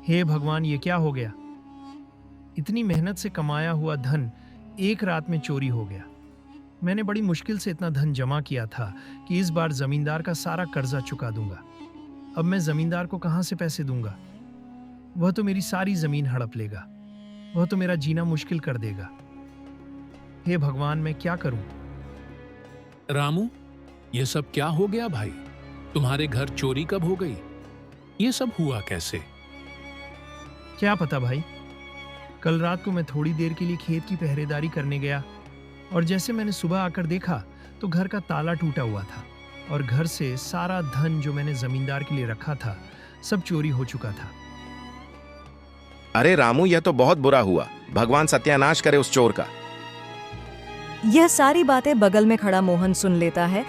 हे भगवान, ये क्या हो गया? इतनी मेहनत से कमाया हुआ धन एक रात में चोरी हो गया। मैंने बड़ी मुश्किल से इतना धन जमा किया था कि इस बार जमींदार का सारा कर्जा चुका दूंगा। अब मैं जमींदार को कहां से पैसे दूंगा? वह तो मेरी सारी जमीन हड़प लेगा। वह तो मेरा जीना मुश्किल कर देगा। हे भगवान, मैं क्या करूं? रामू, ये सब क्या हो गया भाई? तुम्हारे घर चोरी कब हो गई? ये सब हुआ कैसे? क्या पता भाई। कल रात को मैं थोड़ी देर के लिए खेत की पहरेदारी करने गया और जैसे मैंने सुबह आकर देखा तो घर का ताला टूटा हुआ था और घर से सारा धन जो मैंने जमींदार के लिए रखा था सब चोरी हो चुका था। अरे रामू, यह तो बहुत बुरा हुआ। भगवान सत्यानाश करे उस चोर का। यह सारी बातें बगल में खड़ा मोहन सुन लेता है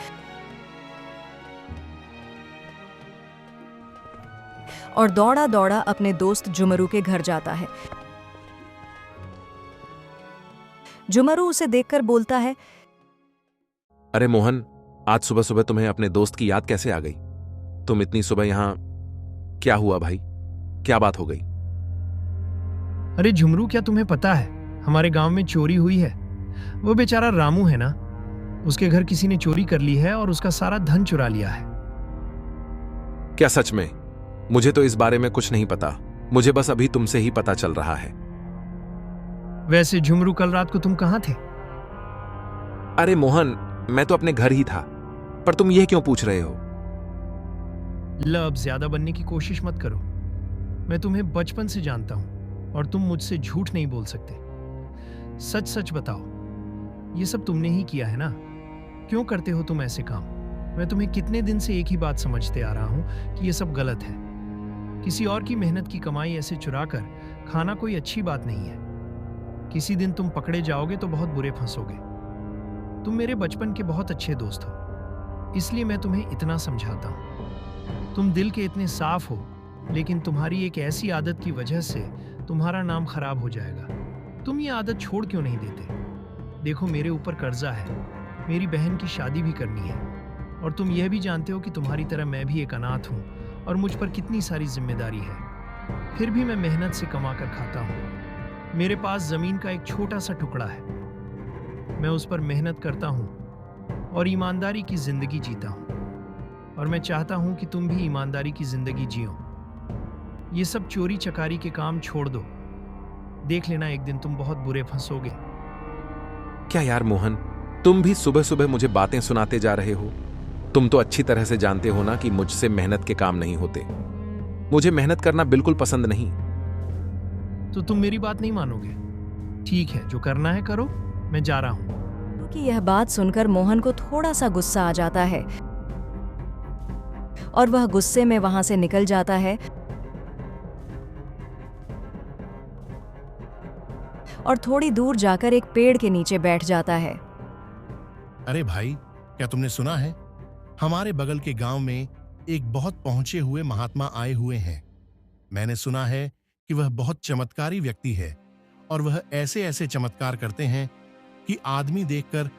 और दौड़ा दौड़ा अपने दोस्त जुमरू के घर जाता है। जुमरू उसे देखकर बोलता है, अरे मोहन, आज सुबह सुबह तुम्हें अपने दोस्त की याद कैसे आ गई? तुम इतनी सुबह यहां? क्या हुआ भाई? क्या बात हो गई? अरे झुमरू, क्या तुम्हें पता है हमारे गांव में चोरी हुई है? वो बेचारा रामू है ना, उसके घर किसी ने चोरी कर ली है और उसका सारा धन चुरा लिया है। क्या सच में? मुझे तो इस बारे में कुछ नहीं पता। मुझे बस अभी तुमसे ही पता चल रहा है। वैसे झुमरू, कल रात को तुम कहां थे? अरे मोहन, मैं तो अपने घर ही था। पर तुम यह क्यों पूछ रहे हो? अब ज्यादा बनने की कोशिश मत करो। मैं तुम्हें बचपन से जानता हूं और तुम मुझसे झूठ नहीं बोल सकते। सच सच बताओ, ये सब तुमने ही किया है ना? क्यों करते हो तुम ऐसे काम? मैं तुम्हें कितने दिन से एक ही बात समझते आ रहा हूं कि ये सब गलत है। किसी और की मेहनत की कमाई ऐसे चुरा कर खाना कोई अच्छी बात नहीं है। किसी दिन तुम पकड़े जाओगे तो बहुत बुरे फंसोगे। तुम मेरे बचपन के बहुत अच्छे दोस्त हो, इसलिए मैं तुम्हें इतना समझाता हूं। तुम दिल के इतने साफ हो, लेकिन तुम्हारी एक ऐसी आदत की वजह से तुम्हारा नाम खराब हो जाएगा। तुम ये आदत छोड़ क्यों नहीं देते? देखो, मेरे ऊपर कर्जा है, मेरी बहन की शादी भी करनी है और तुम यह भी जानते हो कि तुम्हारी तरह मैं भी एक अनाथ हूं और मुझ पर कितनी सारी जिम्मेदारी है। फिर भी मैं मेहनत से कमा कर खाता हूं। मेरे पास जमीन का एक छोटा सा टुकड़ा है। मैं उस पर मेहनत करता हूं और ईमानदारी की जिंदगी जीता हूं और मैं चाहता हूं कि तुम भी ईमानदारी की जिंदगी जियो। ये सब चोरी चकारी के काम छोड़ दो। देख लेना, एक दिन तुम बहुत बुरे फंसोगे। क्या यार मोहन, तुम भी सुबह सुबह मुझे बातें सुनाते जा रहे हो? तुम तो अच्छी तरह से जानते हो ना कि मुझसे मेहनत के काम नहीं होते। मुझे मेहनत करना बिल्कुल पसंद नहीं। तो तुम मेरी बात नहीं मानोगे? ठीक है, जो करना है करो, मैं जा रहा हूं। क्योंकि यह बात सुनकर मोहन को थोड़ा सा गुस्सा आ जाता है और वह गुस्से में वहां से निकल जाता है और थोड़ी दूर जाकर एक पेड़ के नीचे बैठ जाता है। अरे भाई, क्या तुमने सुना है? हमारे बगल के गांव में एक बहुत पहुंचे हुए महात्मा आए हुए हैं। मैंने सुना है कि वह बहुत चमत्कारी व्यक्ति है और वह ऐसे ऐसे चमत्कार करते हैं कि आदमी देखकर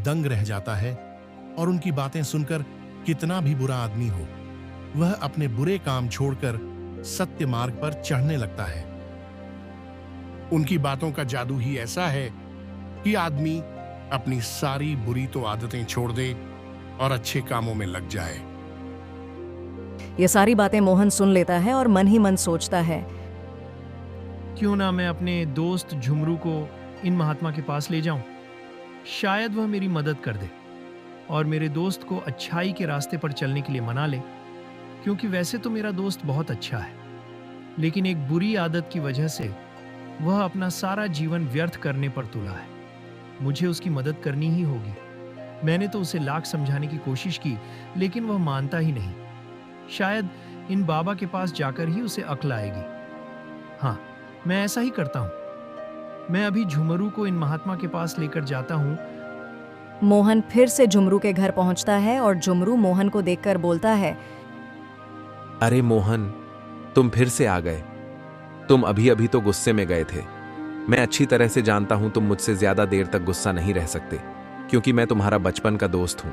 दंग रह जाता है। और उनकी बातें सुनकर कितना भी बुरा आदमी हो, वह अपने बुरे काम छोड़कर सत्य मार्ग पर चढ़ने लगता है। उनकी बातों का जादू ही ऐसा है कि आदमी अपनी सारी बुरी तो आदतें छोड़ दे और अच्छे कामों में लग जाए। ये सारी बातें मोहन सुन लेता है और मन ही मन सोचता है, क्यों ना मैं अपने दोस्त झुमरू को इन महात्मा के पास ले जाऊं। शायद वह मेरी मदद कर दे और मेरे दोस्त को अच्छाई के रास्ते पर चलने के लिए मना ले। क्योंकि वैसे तो मेरा दोस्त बहुत अच्छा है, लेकिन एक बुरी आदत की वजह से वह अपना सारा जीवन व्यर्थ करने पर तुला है। मुझे उसकी मदद करनी ही होगी। मैंने तो उसे लाख समझाने की कोशिश की, लेकिन वह मानता ही नहीं। शायद इन बाबा के पास जाकर ही उसे अक्ल आएगी। हाँ, मैं ऐसा ही करता हूं। मैं अभी झुमरू को इन महात्मा के पास लेकर जाता हूं। मोहन फिर से झुमरू के घर पहुंचता है और झुमरू मोहन को देखकर बोलता है, अरे मोहन, तुम फिर से आ गए। तुम अभी अभी तो गुस्से में गए थे। मैं अच्छी तरह से जानता हूं तुम मुझसे ज्यादा देर तक गुस्सा नहीं रह सकते, क्योंकि मैं तुम्हारा बचपन का दोस्त हूं।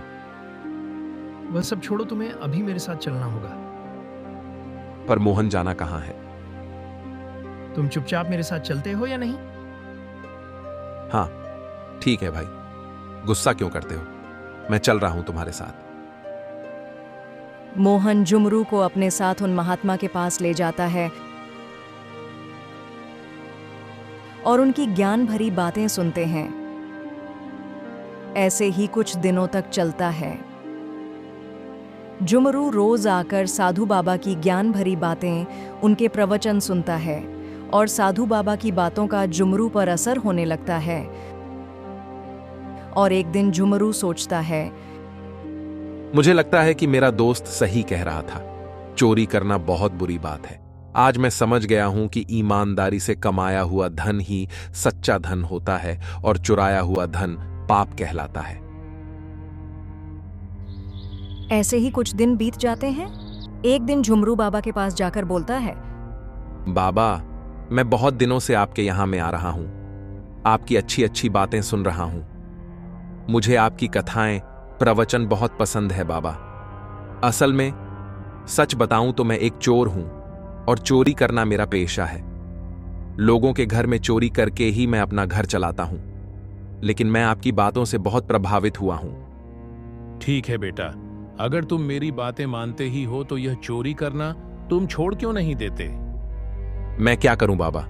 वह सब छोड़ो, तुम्हें अभी मेरे साथ चलना होगा। पर मोहन, जाना कहां है? तुम चुपचाप मेरे साथ चलते हो या नहीं? हाँ, ठीक है भाई, गुस्सा क्यों करते हो? मैं चल रहा हूं तुम्हारे साथ। मोहन झुमरू को अपने साथ उन महात्मा के पास ले जाता है और उनकी ज्ञान भरी बातें सुनते हैं। ऐसे ही कुछ दिनों तक चलता है। झुमरू रोज आकर साधु बाबा की ज्ञान भरी बातें, उनके प्रवचन सुनता है और साधु बाबा की बातों का झुमरू पर असर होने लगता है। और एक दिन झुमरू सोचता है, मुझे लगता है कि मेरा दोस्त सही कह रहा था। चोरी करना बहुत बुरी बात है। आज मैं समझ गया हूं कि ईमानदारी से कमाया हुआ धन ही सच्चा धन होता है और चुराया हुआ धन पाप कहलाता है। ऐसे ही कुछ दिन बीत जाते हैं। एक दिन झुमरू बाबा के पास जाकर बोलता है, बाबा, मैं बहुत दिनों से आपके यहां में आ रहा हूं। आपकी अच्छी अच्छी बातें सुन रहा हूं। मुझे आपकी कथाएं, प्रवचन बहुत पसंद है बाबा। असल में सच बताऊं तो मैं एक चोर हूं और चोरी करना मेरा पेशा है। लोगों के घर में चोरी करके ही मैं अपना घर चलाता हूं। लेकिन मैं आपकी बातों से बहुत प्रभावित हुआ हूं। ठीक है बेटा, अगर तुम मेरी बातें मानते ही हो तो यह चोरी करना तुम छोड़ क्यों नहीं देते? मैं क्या करूं बाबा,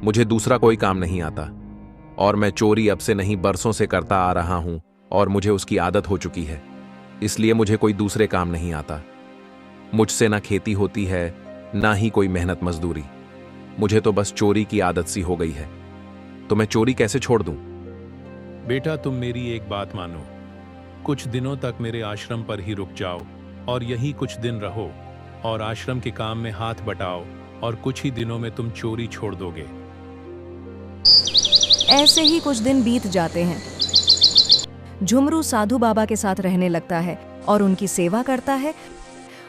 मुझे दूसरा कोई काम नहीं आता और मैं चोरी अब से नहीं बरसों से करता आ रहा हूं और मुझे उसकी आदत हो चुकी है। इसलिए मुझे कोई दूसरे काम नहीं आता। मुझसे ना खेती होती है, ना ही कोई मेहनत मजदूरी। मुझे तो बस चोरी की आदत सी हो गई है। तो मैं चोरी कैसे छोड़ दूं? बेटा, तुम मेरी एक बात मानो। कुछ दिनों तक मेरे आश्रम पर ही रुक जाओ और यही कुछ दिन रहो और आश्रम के काम में हाथ बटाओ और कुछ ही दिनों में तुम चोरी छोड़ दोगे। ऐसे ही कुछ दिन बीत जाते हैं। झुमरू साधु बाबा के साथ रहने लगता है और उनकी सेवा करता है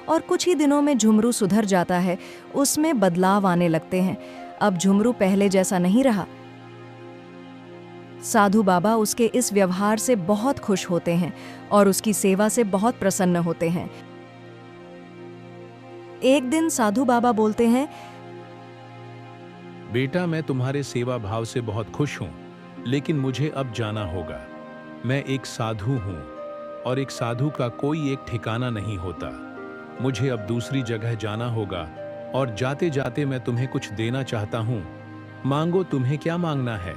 और कुछ ही दिनों में झुमरू सुधर जाता है। उसमें बदलाव आने लगते हैं। अब झुमरू पहले जैसा नहीं रहा। साधु बाबा उसके इस व्यवहार से बहुत खुश होते हैं और उसकी सेवा से बहुत प्रसन्न होते हैं। एक दिन साधु बाबा बोलते हैं, बेटा, मैं तुम्हारे सेवा भाव से बहुत खुश हूं, लेकिन मुझे अब जाना होगा। मैं एक साधु हूं और एक साधु का कोई एक ठिकाना नहीं होता। मुझे अब दूसरी जगह जाना होगा और जाते जाते मैं तुम्हें कुछ देना चाहता हूं। मांगो, तुम्हें क्या मांगना है?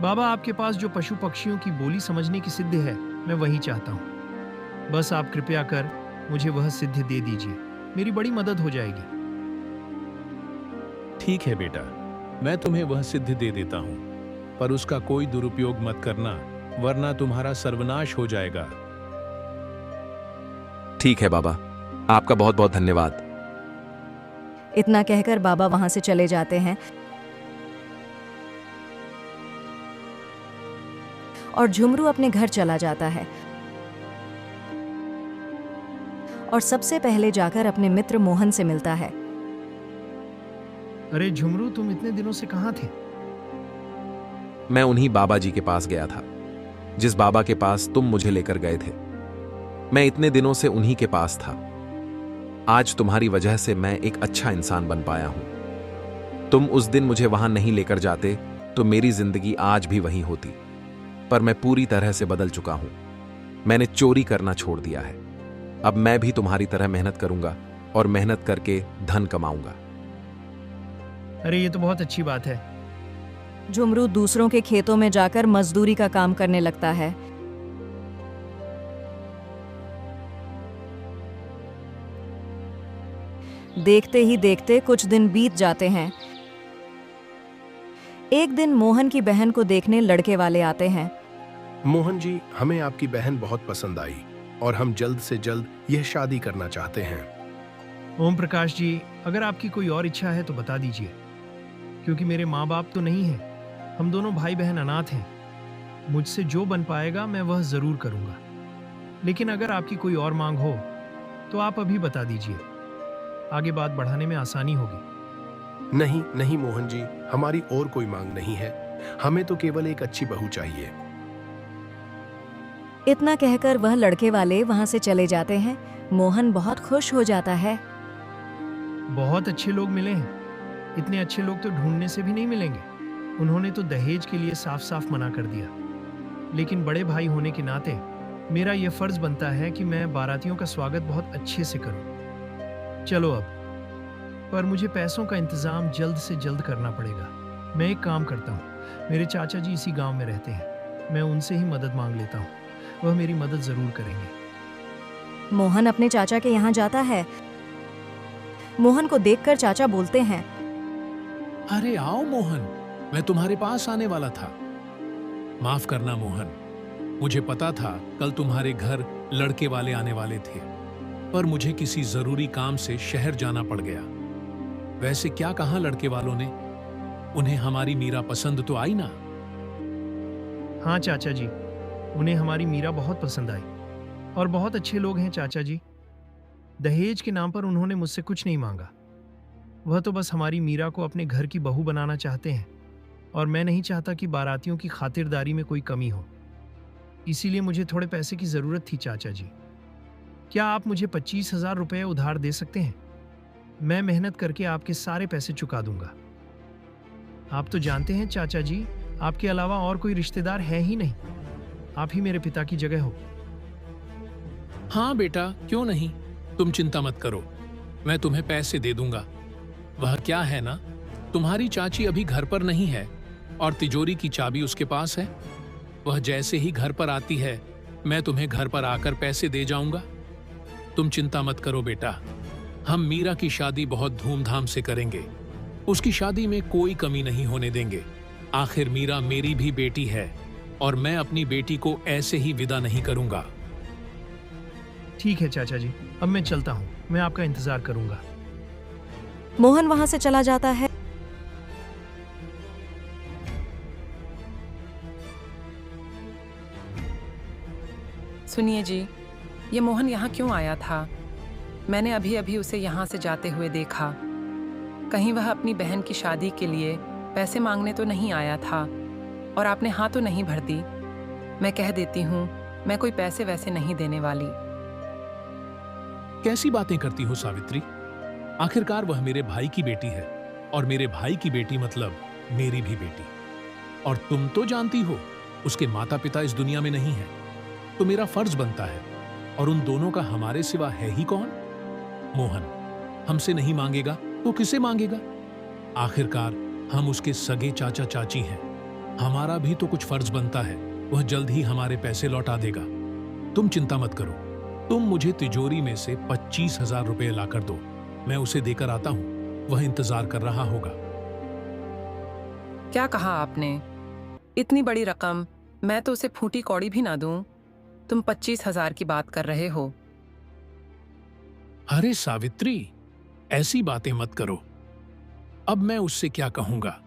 बाबा, आपके पास जो पशु पक्षियों की बोली समझने की सिद्धि है, मैं वही चाहता हूँ। बस आप कृपया कर मुझे वह सिद्धि दे दीजिए। मेरी बड़ी मदद हो जाएगी। ठीक है बेटा, मैं तुम्हें वह सिद्धि दे देता हूं, पर उसका कोई दुरुपयोग मत करना, वरना तुम्हारा सर्वनाश हो जाएगा। ठीक है बाबा, आपका बहुत बहुत धन्यवाद। इतना कहकर बाबा वहां से चले जाते हैं और झुमरू अपने घर चला जाता है और सबसे पहले जाकर अपने मित्र मोहन से मिलता है। अरे झुमरू, तुम इतने दिनों से कहाँ थे? मैं उन्हीं बाबा जी के पास गया था, जिस बाबा के पास तुम मुझे लेकर गए थे। मैं इतने दिनों से उन्हीं के पास था। आज तुम्हारी वजह से मैं एक अच्छा इंसान बन पाया हूं। तुम उस दिन मुझे वहां नहीं लेकर जाते तो मेरी जिंदगी आज भी वही होती। पर मैं पूरी तरह से बदल चुका हूं। मैंने चोरी करना छोड़ दिया है। अब मैं भी तुम्हारी तरह मेहनत करूंगा और मेहनत करके धन कमाऊंगा। अरे ये तो बहुत अच्छी बात है। झुमरू दूसरों के खेतों में जाकर मजदूरी का काम करने लगता है। देखते ही देखते कुछ दिन बीत जाते हैं। एक दिन मोहन की बहन को देखने लड़के वाले आते हैं। मोहन जी, हमें आपकी बहन बहुत पसंद आई और हम जल्द से जल्द यह शादी करना चाहते हैं। ओम प्रकाश जी, अगर आपकी कोई और इच्छा है तो बता दीजिए, क्योंकि मेरे माँ बाप तो नहीं हैं। हम दोनों भाई बहन अनाथ हैं। मुझसे जो बन पाएगा मैं वह जरूर करूंगा। लेकिन अगर आपकी कोई और मांग हो तो आप अभी बता दीजिए। आगे बात बढ़ाने में आसानी होगी। नहीं नहीं मोहन जी, हमारी और कोई मांग नहीं है। हमें तो केवल एक अच्छी बहू चाहिए। इतना कहकर वह लड़के वाले वहां से चले जाते हैं। मोहन बहुत खुश हो जाता है। बहुत अच्छे लोग मिले हैं। इतने अच्छे लोग तो ढूंढने से भी नहीं मिलेंगे। उन्होंने तो दहेज के लिए साफ साफ मना कर दिया। लेकिन बड़े भाई होने के नाते मेरा यह फर्ज बनता है कि मैं बारातियों का स्वागत बहुत अच्छे से करूं। चलो अब, पर मुझे पैसों का इंतजाम जल्द से जल्द करना पड़ेगा। मैं एक काम करता हूँ, मेरे चाचा जी इसी गांव में रहते हैं, मैं उनसे ही मदद मांग लेता हूँ। वह मेरी मदद जरूर करेंगे। मोहन अपने चाचा के यहाँ जाता है। मोहन को देखकर चाचा बोलते हैं, अरे आओ मोहन, मैं तुम्हारे पास आने वाला था। माफ करना मोहन, मुझे पता था कल तुम्हारे घर लड़के वाले आने वाले थे, पर मुझे किसी जरूरी काम से शहर जाना पड़ गया। वैसे क्या कहा लड़के वालों ने? उन्हें हमारी मीरा पसंद तो आई ना? हाँ चाचा जी, उन्हें हमारी मीरा बहुत पसंद आई और बहुत अच्छे लोग हैं चाचा जी। दहेज के नाम पर उन्होंने मुझसे कुछ नहीं मांगा। वह तो बस हमारी मीरा को अपने घर की बहू बनाना चाहते हैं और मैं नहीं चाहता कि बारातियों की खातिरदारी में कोई कमी हो। इसीलिए मुझे थोड़े पैसे की जरूरत थी चाचा जी। क्या आप मुझे 25,000 रुपये उधार दे सकते हैं? मैं मेहनत करके आपके सारे पैसे चुका दूंगा। आप तो जानते हैं चाचा जी, आपके अलावा और कोई रिश्तेदार है ही नहीं। आप ही मेरे पिता की जगह हो। हाँ बेटा, क्यों नहीं, तुम चिंता मत करो, मैं तुम्हें पैसे दे दूंगा। वह क्या है ना, तुम्हारी चाची अभी घर पर नहीं है और तिजोरी की चाबी उसके पास है। वह जैसे ही घर पर आती है, मैं तुम्हें घर पर आकर पैसे दे जाऊंगा। तुम चिंता मत करो बेटा, हम मीरा की शादी बहुत धूमधाम से करेंगे। उसकी शादी में कोई कमी नहीं होने देंगे। आखिर मीरा मेरी भी बेटी है और मैं अपनी बेटी को ऐसे ही विदा नहीं करूंगा। ठीक है चाचा जी, अब मैं चलता हूँ। मैं आपका इंतजार करूंगा। मोहन वहां से चला जाता है। सुनिए जी, ये मोहन यहाँ क्यों आया था? मैंने अभी अभी उसे यहाँ से जाते हुए देखा। कहीं वह अपनी बहन की शादी के लिए पैसे मांगने तो नहीं आया था और आपने हाँ तो नहीं भर दी। मैं कह देती हूँ, मैं कोई पैसे वैसे नहीं देने वाली। कैसी बातें करती हो सावित्री? आखिरकार वह मेरे भाई की बेटी है और मेरे भाई की बेटी मतलब मेरी भी बेटी। और तुम तो जानती हो, उसके माता पिता इस दुनिया में नहीं है, तो मेरा फर्ज बनता है। और उन दोनों का हमारे सिवा है ही कौन? मोहन हमसे नहीं मांगेगा तो किसे मांगेगा? आखिरकार हम उसके सगे चाचा चाची हैं। हमारा भी तो कुछ फर्ज बनता है। वह जल्द ही हमारे पैसे लौटा देगा। तुम चिंता मत करो, तुम मुझे तिजोरी में से 25,000 रुपये लाकर दो। मैं उसे देकर आता हूं, वह इंतजार कर रहा होगा। क्या कहा आपने? इतनी बड़ी रकम मैं तो उसे फूटी कौड़ी भी ना दूं। तुम 25,000 की बात कर रहे हो? अरे सावित्री, ऐसी बातें मत करो। अब मैं उससे क्या कहूंगा?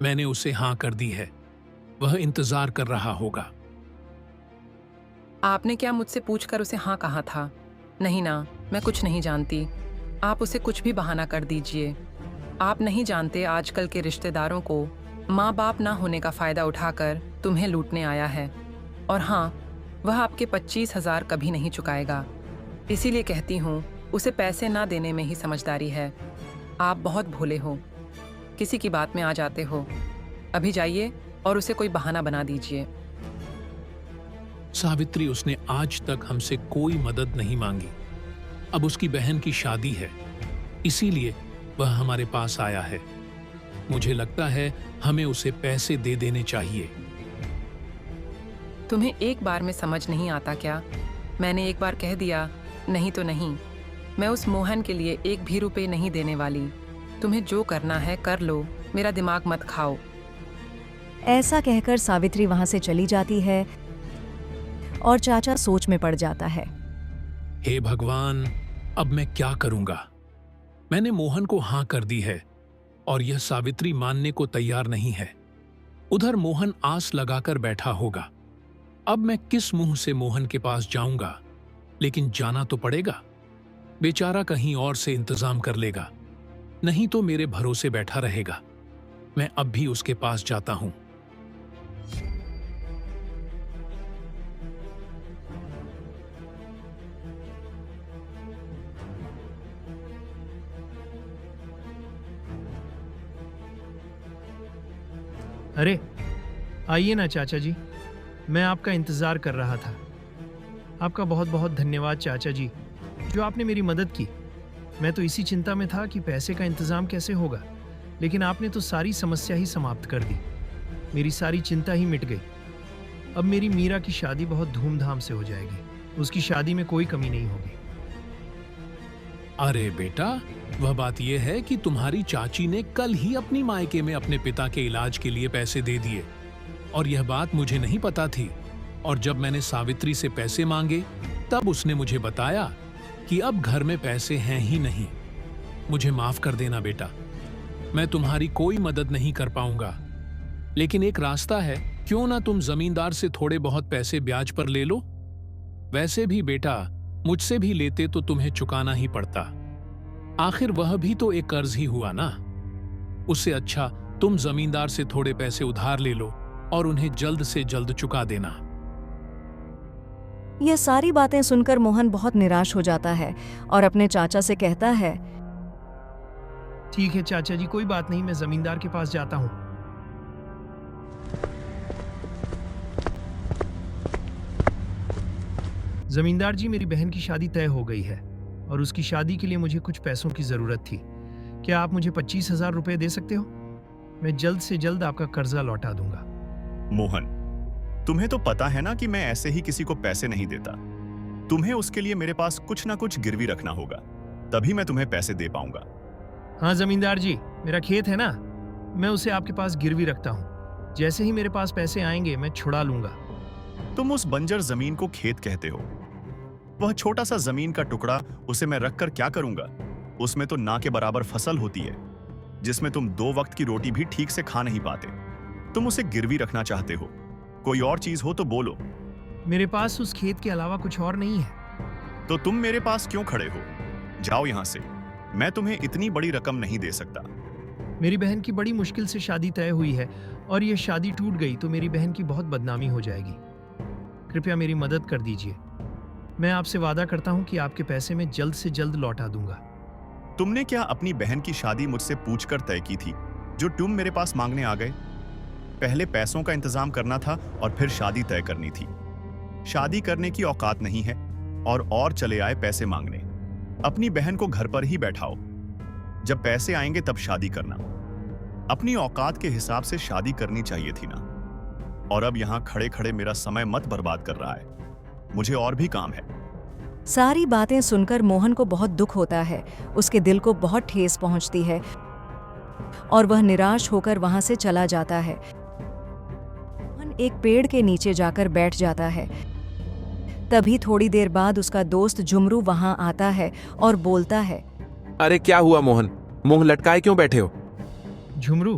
मैंने उसे हां कर दी है, वह इंतजार कर रहा होगा। आपने क्या मुझसे पूछकर उसे हाँ कहा था? नहीं ना, मैं कुछ नहीं जानती। आप उसे कुछ भी बहाना कर दीजिए। आप नहीं जानते आजकल के रिश्तेदारों को माँ बाप ना होने का फायदा उठाकर तुम्हें लूटने आया है। और हाँ, वह आपके 25,000 कभी नहीं चुकाएगा। इसीलिए कहती हूँ, उसे पैसे ना देने में ही समझदारी है। आप बहुत भोले हो, किसी की बात में आ जाते हो। अभी जाइए और उसे कोई बहाना बना दीजिए। सावित्री, उसने आज तक हमसे कोई मदद नहीं मांगी। अब उसकी बहन की शादी है, इसीलिए वह हमारे पास आया है। मुझे लगता है हमें उसे पैसे दे देने चाहिए। तुम्हें एक बार में समझ नहीं आता क्या? मैंने एक बार कह दिया, नहीं तो नहीं। मैं उस मोहन के लिए एक भी रुपए नहीं देने वाली। तुम्हें जो करना है कर लो, मेरा दिमाग मत खाओ। ऐसा कहकर सावित्री वहां से चली जाती है और चाचा सोच में पड़ जाता है। हे भगवान, अब मैं क्या करूंगा? मैंने मोहन को हां कर दी है और यह सावित्री मानने को तैयार नहीं है। उधर मोहन आस लगाकर बैठा होगा। अब मैं किस मुंह से मोहन के पास जाऊंगा? लेकिन जाना तो पड़ेगा। बेचारा कहीं और से इंतजाम कर लेगा, नहीं तो मेरे भरोसे बैठा रहेगा। मैं अब भी उसके पास जाता हूं। अरे आइए ना चाचा जी, मैं आपका इंतज़ार कर रहा था। आपका बहुत बहुत धन्यवाद चाचा जी, जो आपने मेरी मदद की। मैं तो इसी चिंता में था कि पैसे का इंतज़ाम कैसे होगा, लेकिन आपने तो सारी समस्या ही समाप्त कर दी। मेरी सारी चिंता ही मिट गई। अब मेरी मीरा की शादी बहुत धूमधाम से हो जाएगी। उसकी शादी में कोई कमी नहीं होगी। अरे बेटा, वह बात यह है कि तुम्हारी चाची ने कल ही अपनी मायके में अपने पिता के इलाज के लिए पैसे दे दिए, और यह बात मुझे नहीं पता थी। और जब मैंने सावित्री से पैसे मांगे, तब उसने मुझे बताया कि अब घर में पैसे हैं ही नहीं। मुझे माफ कर देना बेटा, मैं तुम्हारी कोई मदद नहीं कर पाऊंगा, लेकिन एक रास्ता है। क्यों ना तुम जमींदार से थोड़े बहुत पैसे ब्याज पर ले लो? वैसे भी बेटा, मुझसे भी लेते तो तुम्हें चुकाना ही पड़ता। आखिर वह भी तो एक कर्ज ही हुआ ना। उससे अच्छा तुम जमींदार से थोड़े पैसे उधार ले लो और उन्हें जल्द से जल्द चुका देना। यह सारी बातें सुनकर मोहन बहुत निराश हो जाता है और अपने चाचा से कहता है, ठीक है चाचा जी, कोई बात नहीं, मैं जमींदार के पास जाता हूँ। जमींदार जी, मेरी बहन की शादी तय हो गई है और उसकी शादी के लिए मुझे कुछ पैसों की जरूरत थी। क्या आप मुझे 25,000 रुपए दे सकते हो? मैं जल्द से जल्द आपका कर्जा लौटा दूंगा। मोहन, तुम्हें तो पता है ना कि मैं ऐसे ही किसी को पैसे नहीं देता। तुम्हें उसके लिए मेरे पास कुछ ना कुछ गिरवी रखना होगा, तभी मैं तुम्हें पैसे दे पाऊंगा। हाँ जमींदार जी, मेरा खेत है ना, मैं उसे आपके पास गिरवी रखता हूँ। जैसे ही मेरे पास पैसे आएंगे मैं छुड़ा लूंगा। तुम उस बंजर जमीन को खेत कहते हो? वह छोटा सा जमीन का टुकड़ा, उसे मैं रखकर क्या करूंगा? उसमें तो ना के बराबर फसल होती है, जिसमें तुम 2 वक्त की रोटी भी ठीक से खा नहीं पाते। तुम उसे गिरवी रखना चाहते हो? कोई और चीज हो तो बोलो। मेरे पास उस खेत के अलावा कुछ और नहीं है। तो तुम मेरे पास क्यों खड़े हो? जाओ यहां से। मैं तुम्हें इतनी बड़ी रकम नहीं दे सकता। मेरी बहन की बड़ी मुश्किल से शादी तय हुई है और ये शादी टूट गई तो मेरी बहन की बहुत बदनामी हो जाएगी। कृपया मेरी मदद कर दीजिए। मैं आपसे वादा करता हूँ कि आपके पैसे मैं जल्द से जल्द लौटा दूंगा। तुमने क्या अपनी बहन की शादी मुझसे पूछकर तय की थी, जो तुम मेरे पास मांगने आ गए? पहले पैसों का इंतजाम करना था और फिर शादी तय करनी थी। शादी करने की औकात नहीं है और चले आए पैसे मांगने। अपनी बहन को घर पर ही बैठाओ, जब पैसे आएंगे तब शादी करना। अपनी औकात के हिसाब से शादी करनी चाहिए थी ना। और अब यहां खड़े खड़े मेरा समय मत बर्बाद कर रहा है, मुझे और भी काम है। सारी बातें सुनकर मोहन को बहुत दुख होता है। उसके दिल को बहुत ठेस पहुंचती है और वह निराश होकर वहां से चला जाता है। मोहन एक पेड़ के नीचे जाकर बैठ जाता है। तभी थोड़ी देर बाद उसका दोस्त झुमरू वहां आता है और बोलता है, अरे क्या हुआ मोहन, मुंह लटकाए क्यों बैठे हो? झुमरू,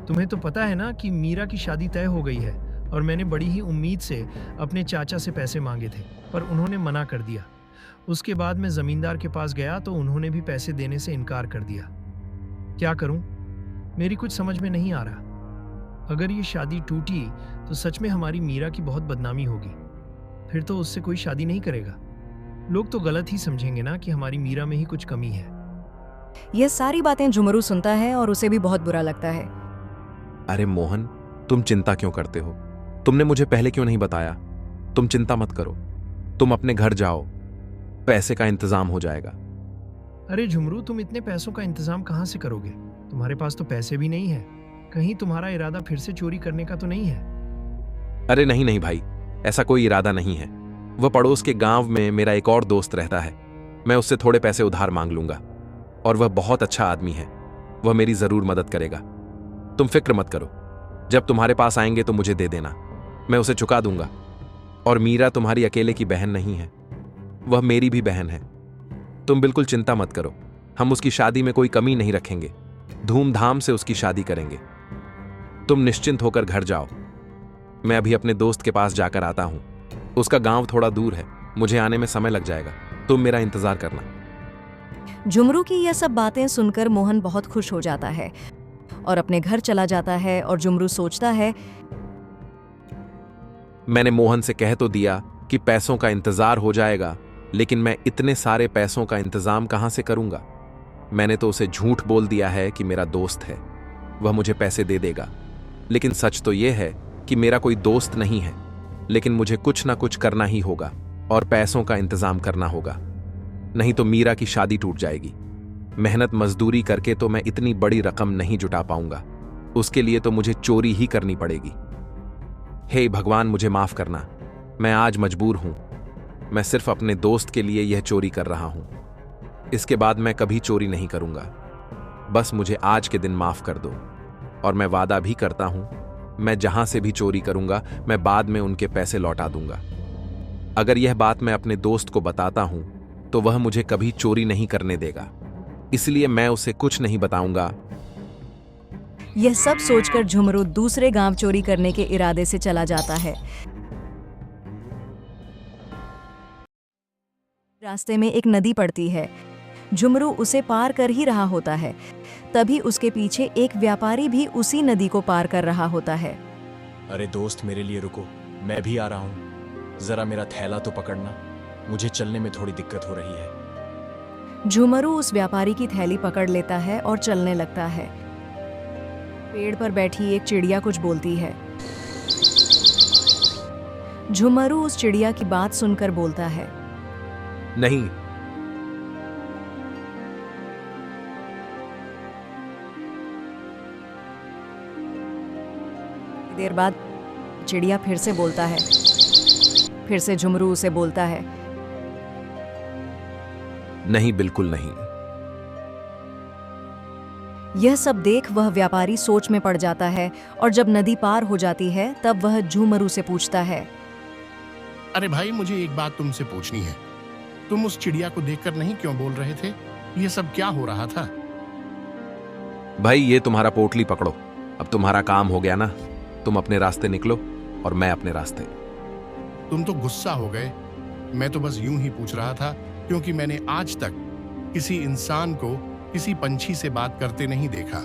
तुम्हें तो पता है ना कि मीरा की शादी तय हो गई है और मैंने बड़ी ही उम्मीद से अपने चाचा से पैसे मांगे थे, पर उन्होंने मना कर दिया। उसके बाद मैं जमींदार के पास गया तो उन्होंने भी पैसे देने से इनकार कर दिया। क्या करूं? मेरी कुछ समझ में नहीं आ रहा। अगर ये शादी टूटी तो सच में हमारी मीरा की बहुत बदनामी होगी। फिर तो उससे कोई शादी नहीं करेगा। लोग तो गलत ही समझेंगे ना कि हमारी मीरा में ही कुछ कमी है। यह सारी बातें झुमरू सुनता है और उसे भी बहुत बुरा लगता है। अरे मोहन, तुम चिंता क्यों करते हो? तुमने मुझे पहले क्यों नहीं बताया? तुम चिंता मत करो, तुम अपने घर जाओ, पैसे का इंतजाम हो जाएगा। अरे झुमरू, तुम इतने पैसों का इंतजाम कहाँ से करोगे? तुम्हारे पास तो पैसे भी नहीं है। कहीं तुम्हारा इरादा फिर से चोरी करने का तो नहीं है? अरे नहीं नहीं भाई, ऐसा कोई इरादा नहीं है। वह पड़ोस के गांव में मेरा एक और दोस्त रहता है, मैं उससे थोड़े पैसे उधार मांग लूंगा और वह बहुत अच्छा आदमी है, वह मेरी जरूर मदद करेगा। तुम फिक्र मत करो, जब तुम्हारे पास आएंगे तो मुझे दे देना, मैं उसे चुका दूंगा। और मीरा तुम्हारी अकेले की बहन नहीं है, वह मेरी भी बहन है। तुम बिल्कुल चिंता मत करो, हम उसकी शादी में कोई कमी नहीं रखेंगे, धूमधाम से उसकी शादी करेंगे। तुम निश्चिंत होकर घर जाओ, मैं अभी अपने दोस्त के पास जाकर आता हूं। उसका गांव थोड़ा दूर है, मुझे आने में समय लग जाएगा, तुम मेरा इंतजार करना। झुमरू की यह सब बातें सुनकर मोहन बहुत खुश हो जाता है और अपने घर चला जाता है। और झुमरू सोचता है, मैंने मोहन से कह तो दिया कि पैसों का इंतजार हो जाएगा, लेकिन मैं इतने सारे पैसों का इंतजाम कहां से करूंगा? मैंने तो उसे झूठ बोल दिया है कि मेरा दोस्त है, वह मुझे पैसे दे देगा। लेकिन सच तो यह है कि मेरा कोई दोस्त नहीं है, लेकिन मुझे कुछ ना कुछ करना ही होगा और पैसों का इंतजाम करना होगा, नहीं तो मीरा की शादी टूट जाएगी। मेहनत मजदूरी करके तो मैं इतनी बड़ी रकम नहीं जुटा पाऊंगा, उसके लिए तो मुझे चोरी ही करनी पड़ेगी। हे भगवान, मुझे माफ करना, मैं आज मजबूर हूं। मैं सिर्फ अपने दोस्त के लिए यह चोरी कर रहा हूं। इसके बाद मैं कभी चोरी नहीं करूंगा। बस मुझे आज के दिन माफ कर दो, और मैं वादा भी करता हूं, मैं जहां से भी चोरी करूंगा मैं बाद में उनके पैसे लौटा दूंगा। अगर यह बात मैं अपने दोस्त को बताता हूं तो वह मुझे कभी चोरी नहीं करने देगा, इसलिए मैं उसे कुछ नहीं बताऊंगा। यह सब सोचकर झुमरू दूसरे गांव चोरी करने के इरादे से चला जाता है। रास्ते में एक नदी पड़ती है। झुमरू उसे पार कर ही रहा होता है, तभी उसके पीछे एक व्यापारी भी उसी नदी को पार कर रहा होता है। अरे दोस्त, मेरे लिए रुको, मैं भी आ रहा हूँ। जरा मेरा थैला तो पकड़ना, मुझे चलने में थोड़ी दिक्कत हो रही है। झुमरू उस व्यापारी की थैली पकड़ लेता है और चलने लगता है। पेड़ पर बैठी एक चिड़िया कुछ बोलती है। झुमरू उस चिड़िया की बात सुनकर बोलता है, नहीं, देर बाद चिड़िया फिर से बोलता है। फिर से झुमरू उसे बोलता है, नहीं, बिल्कुल नहीं। यह सब देख वह व्यापारी सोच में पड़ जाता है और जब नदी पार हो जाती है तब वह झुमरू से पूछता है, अरे भाई, मुझे एक बात तुमसे पूछनी है। तुम उस चिड़िया को देखकर नहीं क्यों बोल रहे थे? ये सब क्या हो रहा था? भाई, ये तुम्हारा पोटली पकड़ो। अब तुम्हारा काम हो गया ना, तुम अपने रास्ते निकलो और मैं अपने रास्ते। तुम तो गुस्सा हो गए। मैं तो बस यूं ही पूछ रहा था, क्योंकि मैंने आज तक किसी इंसान को किसी पंछी से बात करते नहीं देखा।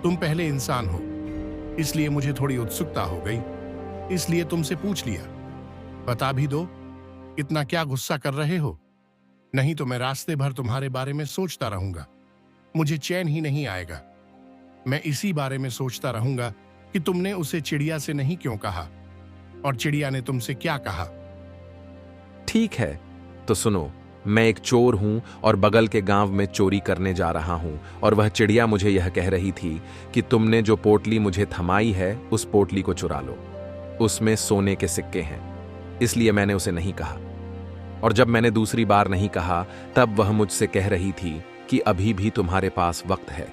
तुम पहले इंसान हो, इसलिए मुझे थोड़ी उत्सुकता हो गई, इसलिए तुमसे पूछ लिया। बता भी दो, इतना क्या गुस्सा कर रहे हो? नहीं तो मैं रास्ते भर तुम्हारे बारे में सोचता रहूंगा, मुझे चैन ही नहीं आएगा। मैं इसी बारे में सोचता रहूंगा कि तुमने उसे चिड़िया से नहीं क्यों कहा, और चिड़िया ने तुमसे क्या कहा। ठीक है, तो सुनो, मैं एक चोर हूं और बगल के गांव में चोरी करने जा रहा हूं, और वह चिड़िया मुझे यह कह रही थी कि तुमने जो पोटली मुझे थमाई है उस पोटली को चुरा लो, उसमें सोने के सिक्के हैं। इसलिए मैंने उसे नहीं कहा, और जब मैंने दूसरी बार नहीं कहा तब वह मुझसे कह रही थी कि अभी भी तुम्हारे पास वक्त है,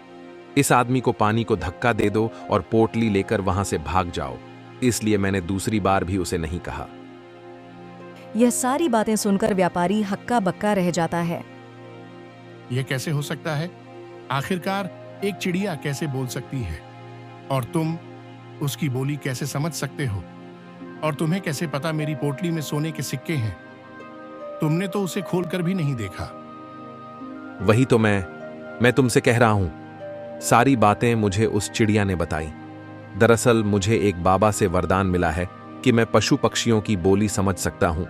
इस आदमी को पानी को धक्का दे दो और पोटली लेकर वहां से भाग जाओ। इसलिए मैंने दूसरी बार भी उसे नहीं कहा। यह सारी बातें सुनकर व्यापारी हक्का बक्का रह जाता है। यह कैसे हो सकता है? आखिरकार एक चिड़िया कैसे बोल सकती है, और तुम उसकी बोली कैसे समझ सकते हो? और तुम्हें कैसे पता मेरी पोटली में सोने के सिक्के हैं? तुमने तो उसे खोलकर भी नहीं देखा। वही तो मैं तुमसे कह रहा हूं। सारी बातें मुझे उस चिड़िया ने बताई। दरअसल मुझे एक बाबा से वरदान मिला है कि मैं पशु पक्षियों की बोली समझ सकता हूं।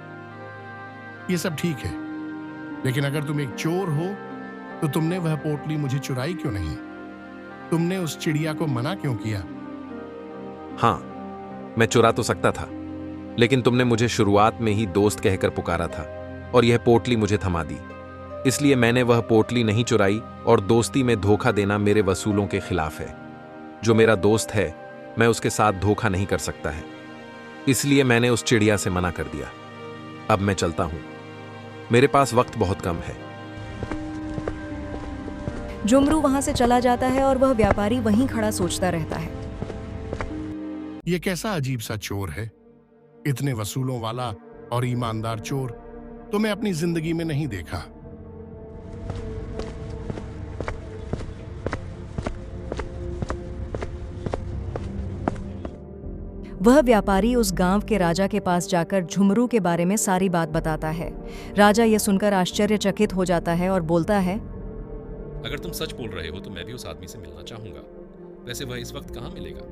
ये सब ठीक है, लेकिन अगर तुम एक चोर हो तो तुमने वह पोटली मुझे चुराई क्यों नहीं? तुमने उस चिड़िया को मना क्यों किया? हाँ, मैं चुरा तो सकता था, लेकिन तुमने मुझे शुरुआत में ही दोस्त कहकर पुकारा था और यह पोटली मुझे थमा दी। इसलिए मैंने वह पोटली नहीं चुराई, और दोस्ती में धोखा देना मेरे वसूलों के खिलाफ है। जो मेरा दोस्त है, मैं उसके साथ धोखा नहीं कर सकता है। इसलिए मैंने उस चिड़िया से मना कर दिया। अब मैं चलता हूं, मेरे पास वक्त बहुत कम है। झुमरू वहां से चला जाता है और वह व्यापारी वहीं खड़ा सोचता रहता है। यह कैसा अजीब सा चोर है? इतने वसूलों वाला और ईमानदार चोर तो मैं अपनी जिंदगी में नहीं देखा। वह व्यापारी उस गांव के राजा के पास जाकर झुमरू के बारे में सारी बात बताता है। राजा यह सुनकर आश्चर्यचकित हो जाता है और बोलता है, अगर तुम सच बोल रहे हो तो मैं भी उस आदमी से मिलना चाहूंगा। वैसे वह इस वक्त कहाँ मिलेगा?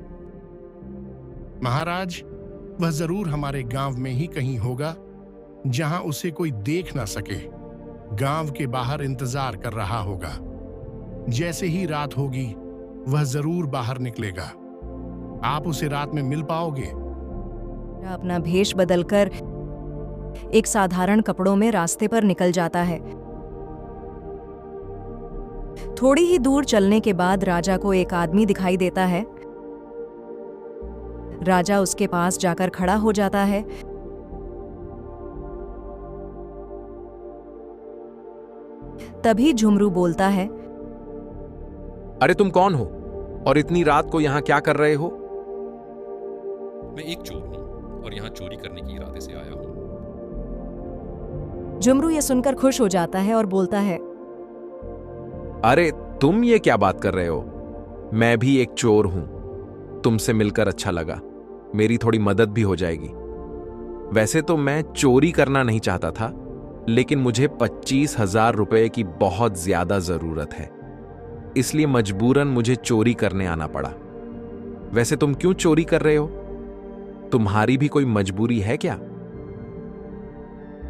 महाराज, वह जरूर हमारे गांव में ही कहीं होगा, जहां उसे कोई देख ना सके। गांव के बाहर इंतजार कर रहा होगा। जैसे ही रात होगी वह जरूर बाहर निकलेगा। आप उसे रात में मिल पाओगे? अपना भेष बदलकर एक साधारण कपड़ों में रास्ते पर निकल जाता है। थोड़ी ही दूर चलने के बाद राजा को एक आदमी दिखाई देता है। राजा उसके पास जाकर खड़ा हो जाता है। तभी झुमरू बोलता है, अरे तुम कौन हो और इतनी रात को यहाँ क्या कर रहे हो? मैं एक चोर हूँ और यहाँ चोरी करने के इरादे से आया हूँ। झुमरू ये सुनकर खुश हो जाता है और बोलता है, अरे तुम ये क्या बात कर रहे हो? मैं भी एक चोर हूं। तुमसे मिलकर अच्छा लगा। मेरी थोड़ी मदद भी हो जाएगी। वैसे तो मैं चोरी करना नहीं चाहता था, लेकिन मुझे 25,000 रुपए की बहुत ज्यादा जरूरत है, इसलिए मजबूरन मुझे चोरी करने आना पड़ा। वैसे तुम क्यों चोरी कर रहे हो? तुम्हारी भी कोई मजबूरी है क्या?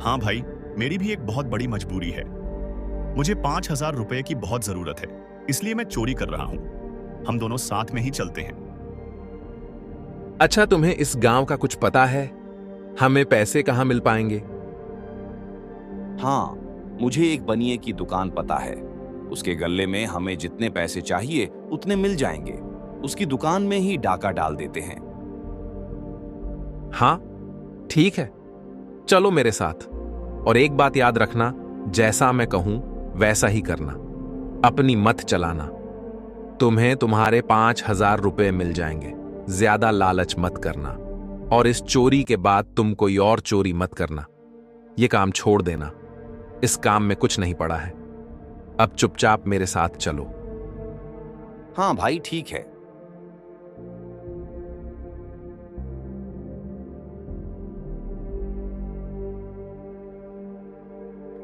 हाँ भाई, मेरी भी एक बहुत बड़ी मजबूरी है। मुझे 5,000 रुपए की बहुत जरूरत है, इसलिए मैं चोरी कर रहा हूं। हम दोनों साथ में ही चलते हैं। अच्छा, तुम्हें इस गांव का कुछ पता है? हमें पैसे कहां मिल पाएंगे? हाँ, मुझे एक बनिए की दुकान पता है। उसके गल्ले में हमें जितने पैसे चाहिए उतने मिल जाएंगे। उसकी दुकान में ही डाका डाल देते हैं। हाँ ठीक है, चलो मेरे साथ। और एक बात याद रखना, जैसा मैं कहूं वैसा ही करना। अपनी मत चलाना। तुम्हें तुम्हारे 5,000 रुपए मिल जाएंगे। ज्यादा लालच मत करना। और इस चोरी के बाद तुम कोई और चोरी मत करना। यह काम छोड़ देना। इस काम में कुछ नहीं पड़ा है। अब चुपचाप मेरे साथ चलो। हाँ भाई, ठीक है।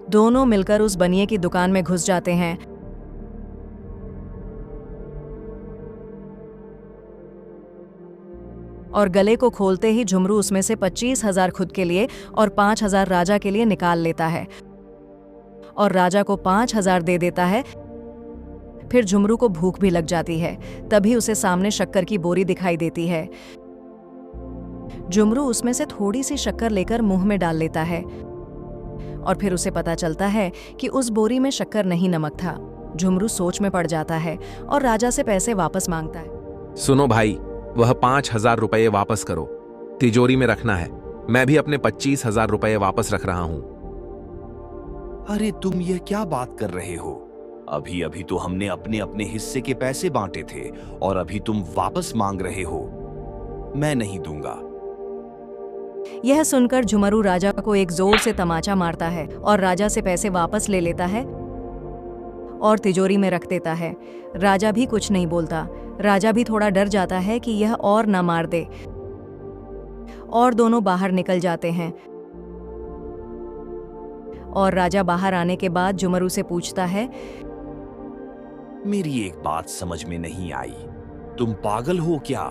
दोनों मिलकर उस बनिए की दुकान में घुस जाते हैं। और गले को खोलते ही झुमरू उसमें से 25,000 खुद के लिए और 5,000 राजा के लिए निकाल लेता है और राजा को 5,000 दे देता है। फिर झुमरू को भूख भी लग जाती है। तभी उसे सामने शक्कर की बोरी दिखाई देती है। झुमरू उसमें से थोड़ी सी शक्कर लेकर मुंह में डाल लेता है और फिर उसे पता चलता है कि उस बोरी में शक्कर नहीं, नमक था। झुमरू सोच में पड़ जाता है और राजा से पैसे वापस मांगता है। सुनो भाई, वह 5,000 रुपये वापस करो। तिजोरी में रखना है। मैं भी अपने 25,000 रुपये वापस रख रहा हूं। अरे तुम ये क्या बात कर रहे हो? अभी अभी तो हमने अपने अपने हिस्से के पैसे बांटे थे और अभी तुम वापस मांग रहे हो। मैं नहीं दूंगा। यह सुनकर झुमरू राजा को एक जोर से तमाचा मारता है और राजा से पैसे वापस ले लेता है और तिजोरी में रख देता है। राजा भी कुछ नहीं बोलता। राजा भी थोड़ा डर जाता है कि यह और ना मार दे। और दोनों बाहर निकल जाते हैं। और राजा बाहर आने के बाद झुमरू से पूछता है, मेरी एक बात समझ में नहीं आई। तुम पागल हो क्या?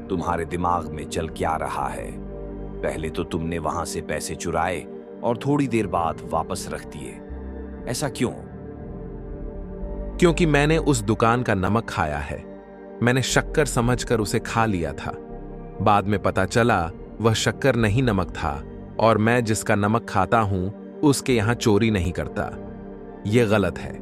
तुम्हारे दिमाग में चल क्या रहा है? पहले तो तुमने वहां से पैसे चुराए और थोड़ी देर बाद वापस रख दिए। ऐसा क्यों? क्योंकि मैंने उस दुकान का नमक खाया है। मैंने शक्कर समझकर उसे खा लिया था। बाद में पता चला वह शक्कर नहीं, नमक था। और मैं जिसका नमक खाता हूं उसके यहां चोरी नहीं करता। यह गलत है।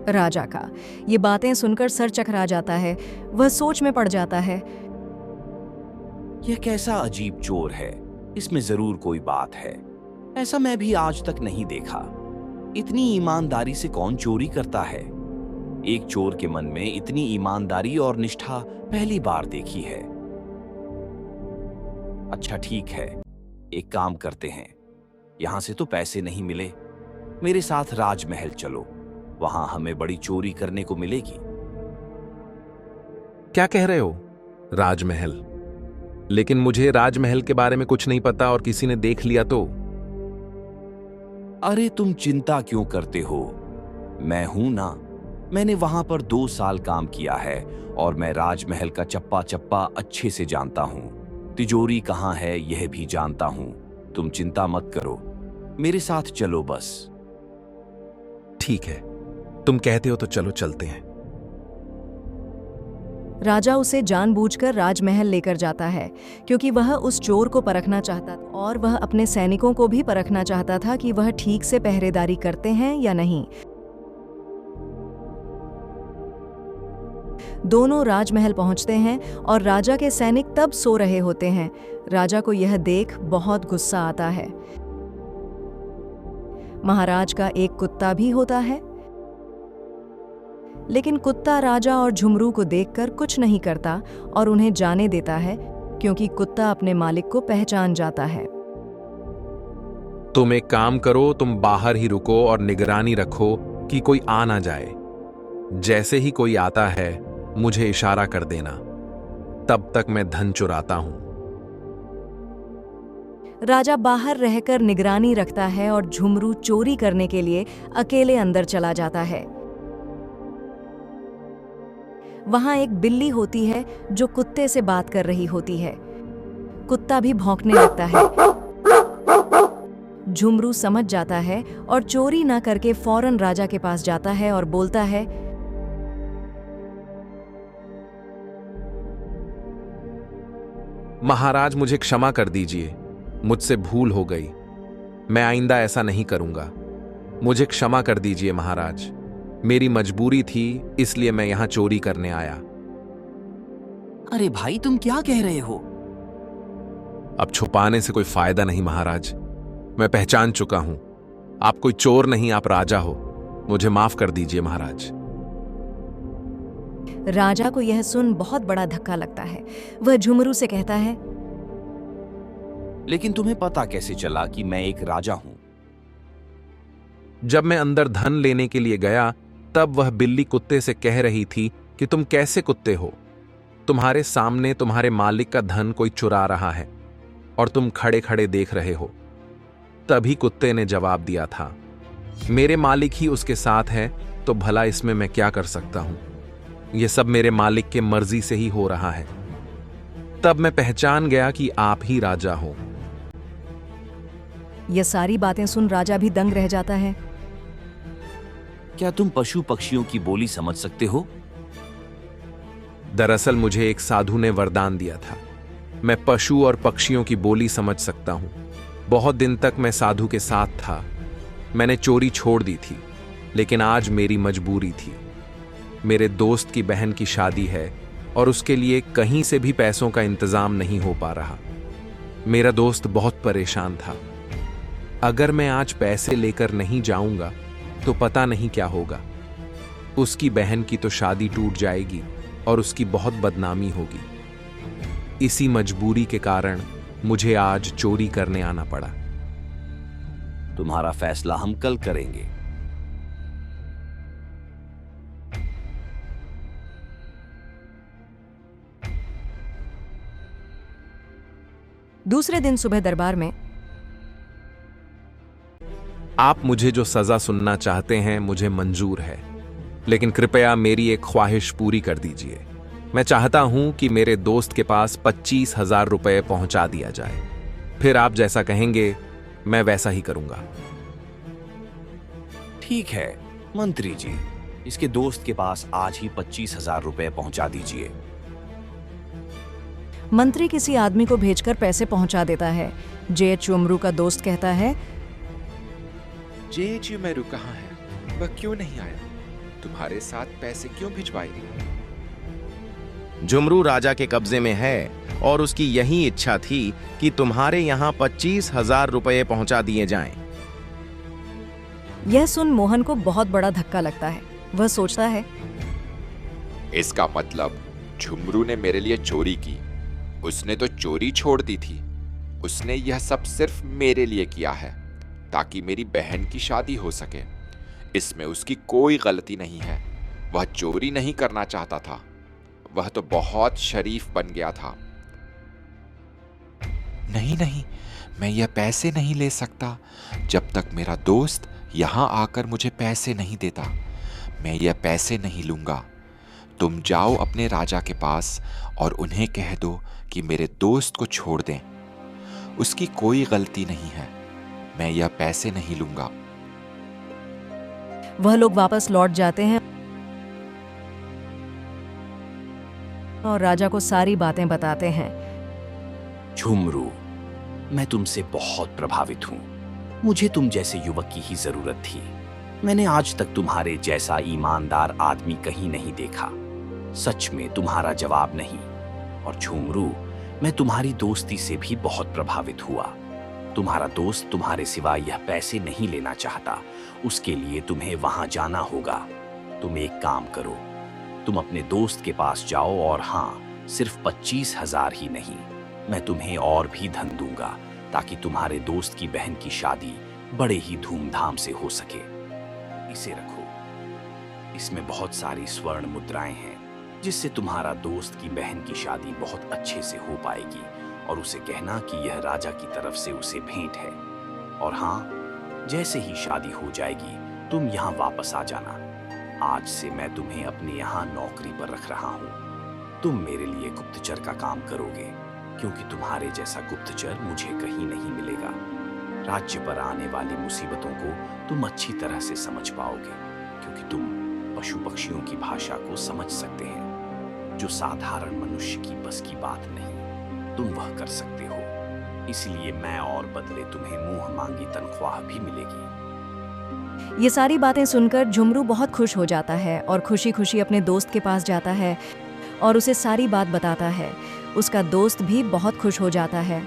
राजा का ये बातें सुनकर सर चकरा जाता है। वह सोच में पड़ जाता है। यह कैसा अजीब चोर है? इसमें जरूर कोई बात है। ऐसा मैं भी आज तक नहीं देखा। इतनी ईमानदारी से कौन चोरी करता है? एक चोर के मन में इतनी ईमानदारी और निष्ठा पहली बार देखी है। अच्छा ठीक है, एक काम करते हैं। यहां से तो पैसे नहीं मिले। मेरे साथ राजमहल चलो। वहां हमें बड़ी चोरी करने को मिलेगी। क्या कह रहे हो? राजमहल? लेकिन मुझे राजमहल के बारे में कुछ नहीं पता और किसी ने देख लिया तो? अरे तुम चिंता क्यों करते हो? मैं हूं ना। मैंने वहां पर 2 साल काम किया है और मैं राजमहल का चप्पा चप्पा अच्छे से जानता हूं। तिजोरी कहां है यह भी जानता हूं। तुम चिंता मत करो, मेरे साथ चलो बस। ठीक है, तुम कहते हो तो चलो चलते हैं। राजा उसे जानबूझकर राजमहल लेकर जाता है क्योंकि वह उस चोर को परखना चाहता था और वह अपने सैनिकों को भी परखना चाहता था कि वह ठीक से पहरेदारी करते हैं या नहीं। दोनों राजमहल पहुंचते हैं और राजा के सैनिक तब सो रहे होते हैं। राजा को यह देख बहुत गुस्सा आता है। महाराज का एक कुत्ता भी होता है, लेकिन कुत्ता राजा और झुमरू को देखकर कुछ नहीं करता और उन्हें जाने देता है क्योंकि कुत्ता अपने मालिक को पहचान जाता है। तुम एक काम करो, तुम बाहर ही रुको और निगरानी रखो कि कोई आ ना जाए। जैसे ही कोई आता है मुझे इशारा कर देना, तब तक मैं धन चुराता हूं। राजा बाहर रहकर निगरानी रखता है और झुमरू चोरी करने के लिए अकेले अंदर चला जाता है। वहां एक बिल्ली होती है जो कुत्ते से बात कर रही होती है। कुत्ता भी भौंकने लगता है। झुमरू समझ जाता है और चोरी ना करके फौरन राजा के पास जाता है और बोलता है, महाराज मुझे क्षमा कर दीजिए, मुझसे भूल हो गई। मैं आइंदा ऐसा नहीं करूंगा। मुझे क्षमा कर दीजिए महाराज, मेरी मजबूरी थी इसलिए मैं यहां चोरी करने आया। अरे भाई तुम क्या कह रहे हो? अब छुपाने से कोई फायदा नहीं महाराज, मैं पहचान चुका हूं। आप कोई चोर नहीं, आप राजा हो। मुझे माफ कर दीजिए महाराज। राजा को यह सुन बहुत बड़ा धक्का लगता है। वह झुमरू से कहता है, लेकिन तुम्हें पता कैसे चला कि मैं एक राजा हूं? जब मैं अंदर धन लेने के लिए गया तब वह बिल्ली कुत्ते से कह रही थी कि तुम कैसे कुत्ते हो, तुम्हारे सामने तुम्हारे मालिक का धन कोई चुरा रहा है और तुम खड़े खड़े देख रहे हो। तभी कुत्ते ने जवाब दिया था, मेरे मालिक ही उसके साथ है तो भला इसमें मैं क्या कर सकता हूं। यह सब मेरे मालिक के मर्जी से ही हो रहा है। तब मैं पहचान गया कि आप ही राजा हो। यह सारी बातें सुन राजा भी दंग रह जाता है। क्या तुम पशु पक्षियों की बोली समझ सकते हो? दरअसल मुझे एक साधु ने वरदान दिया था, मैं पशु और पक्षियों की बोली समझ सकता हूं। बहुत दिन तक मैं साधु के साथ था। मैंने चोरी छोड़ दी थी, लेकिन आज मेरी मजबूरी थी। मेरे दोस्त की बहन की शादी है और उसके लिए कहीं से भी पैसों का इंतजाम नहीं हो पा रहा। मेरा दोस्त बहुत परेशान था। अगर मैं आज पैसे लेकर नहीं जाऊंगा तो पता नहीं क्या होगा। उसकी बहन की तो शादी टूट जाएगी और उसकी बहुत बदनामी होगी। इसी मजबूरी के कारण मुझे आज चोरी करने आना पड़ा। तुम्हारा फैसला हम कल करेंगे। दूसरे दिन सुबह दरबार में, आप मुझे जो सजा सुनना चाहते हैं मुझे मंजूर है, लेकिन कृपया मेरी एक ख्वाहिश पूरी कर दीजिए। मैं चाहता हूं कि मेरे दोस्त के पास 25,000 रुपए पहुंचा दिया जाए। फिर आप जैसा कहेंगे मैं वैसा ही करूंगा। ठीक है मंत्री जी, इसके दोस्त के पास आज ही 25,000 रुपए पहुंचा दीजिए। मंत्री किसी आदमी को भेजकर पैसे पहुंचा देता है। झुमरू का दोस्त कहता है, मेरू कहाँ है? वह क्यों नहीं आया? तुम्हारे साथ पैसे क्यों भिजवाए? झुमरू राजा के कब्जे में है और उसकी यही इच्छा थी कि तुम्हारे यहाँ 25,000 रुपए पहुंचा दिए जाएं। यह सुन मोहन को बहुत बड़ा धक्का लगता है। वह सोचता है, इसका मतलब झुमरू ने मेरे लिए चोरी की। उसने तो चोरी छोड़ दी थी। उसने यह सब सिर्फ मेरे लिए किया है ताकि मेरी बहन की शादी हो सके। इसमें उसकी कोई गलती नहीं है। वह चोरी नहीं करना चाहता था। वह तो बहुत शरीफ बन गया था। नहीं नहीं, मैं यह पैसे नहीं ले सकता जब तक मेरा दोस्त यहां आकर मुझे पैसे नहीं देता। मैं यह पैसे नहीं लूंगा। तुम जाओ अपने राजा के पास और उन्हें कह दो कि मेरे दोस्त को छोड़ दें। उसकी कोई गलती नहीं है। मैं यह पैसे नहीं लूंगा। वह लोग वापस लौट जाते हैं और राजा को सारी बातें बताते हैं। झुमरू, मैं तुमसे बहुत प्रभावित हूं। मुझे तुम जैसे युवक की ही जरूरत थी। मैंने आज तक तुम्हारे जैसा ईमानदार आदमी कहीं नहीं देखा। सच में तुम्हारा जवाब नहीं। और झुमरू, मैं तुम्हारी दोस्ती से भी बहुत प्रभावित हुआ। तुम्हारा दोस्त तुम्हारे सिवा यह पैसे नहीं लेना चाहता। उसके लिए तुम्हें वहां जाना होगा। तुम एक काम करो, तुम अपने दोस्त के पास जाओ और हाँ, सिर्फ 25,000 ही नहीं, मैं तुम्हें और भी धन दूंगा ताकि तुम्हारे दोस्त की बहन की शादी बड़े ही धूमधाम से हो सके। इसे रखो, इसमें बहुत सारी स्वर्ण मुद्राएं हैं जिससे तुम्हारा दोस्त की बहन की शादी बहुत अच्छे से हो पाएगी। और उसे कहना कि यह राजा की तरफ से उसे भेंट है। और हाँ, जैसे ही शादी हो जाएगी तुम यहाँ वापस आ जाना। आज से मैं तुम्हें अपने यहाँ नौकरी पर रख रहा हूँ। तुम मेरे लिए गुप्तचर का काम करोगे, क्योंकि तुम्हारे जैसा गुप्तचर मुझे कहीं नहीं मिलेगा। राज्य पर आने वाली मुसीबतों को तुम अच्छी तरह से समझ पाओगे, क्योंकि तुम पशु पक्षियों की भाषा को समझ सकते हैं। जो साधारण मनुष्य की बस की बात नहीं, तुम वह कर सकते हो। इसलिए मैं और बदले तुम्हें मुंह मांगी तनख्वाह भी मिलेगी। ये सारी बातें सुनकर झुमरू बहुत खुश हो जाता है और खुशी खुशी अपने दोस्त के पास जाता है और उसे सारी बात बताता है। उसका दोस्त भी बहुत खुश हो जाता है।